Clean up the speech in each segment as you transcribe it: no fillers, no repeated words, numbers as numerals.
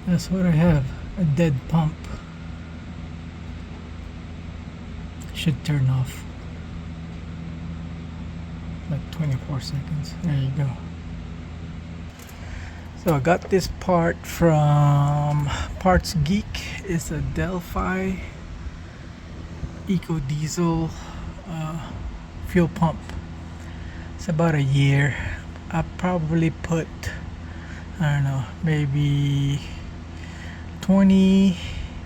That's what I have, a dead pump. Should turn off. Like 24 seconds. There you go. So I got this part from Parts Geek. It's a Delphi Ecodiesel fuel pump. It's about a year. I probably put, I don't know, maybe 20,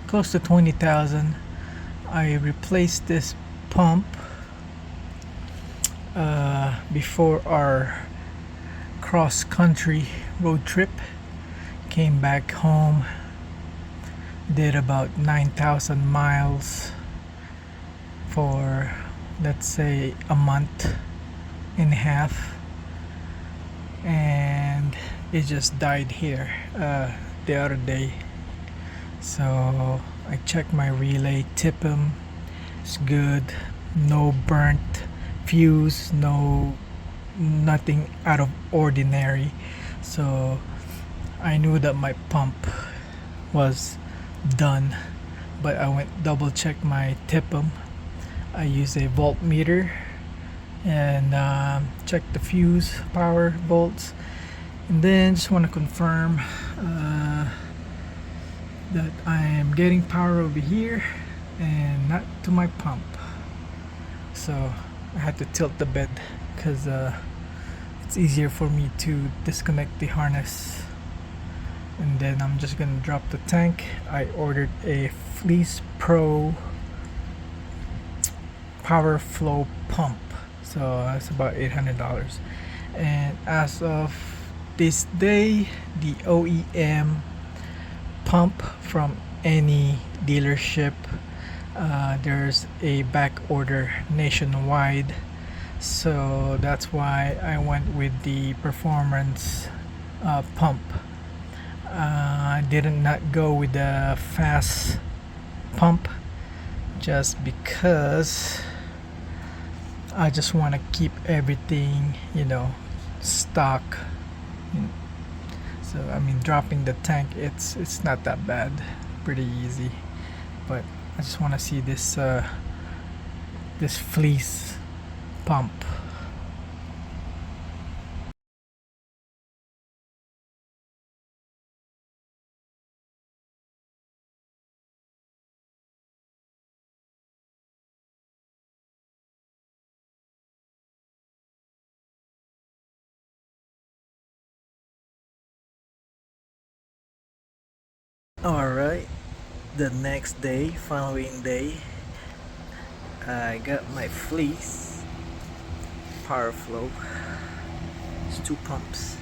close to 20,000. I replaced this pump before our cross-country road trip. Came back home, did about 9,000 miles for, let's say, a month and a half, and it just died here the other day. So I checked my relay, tip them, it's good, no burnt fuse, nothing out of ordinary. So I knew that my pump was done, but I went double check my tip them. I used a voltmeter and checked the fuse power volts, and then just want to confirm that I am getting power over here and not to my pump. So I had to tilt the bed because it's easier for me to disconnect the harness, and then I'm just gonna drop the tank. I ordered a Fleece Pro powerflo pump, so that's about $800. And as of this day, the OEM pump from any dealership, there's a back order nationwide, so that's why I went with the performance pump. I did not go with the fast pump just because I just want to keep everything, stock. So I mean, dropping the tank, it's not that bad, pretty easy. But I just want to see this this Fleece pump. Alright, the next day, following day, I got my Fleece powerflo. It's 2 pumps.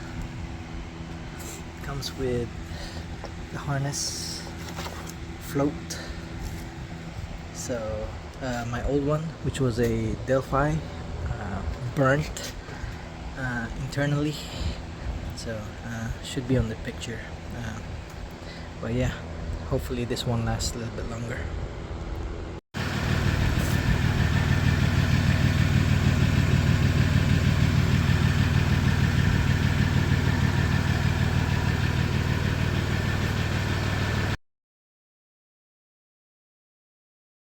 Comes with the harness, float. So my old one, which was a Delphi, burnt internally, so should be on the picture. But yeah, hopefully this one lasts a little bit longer.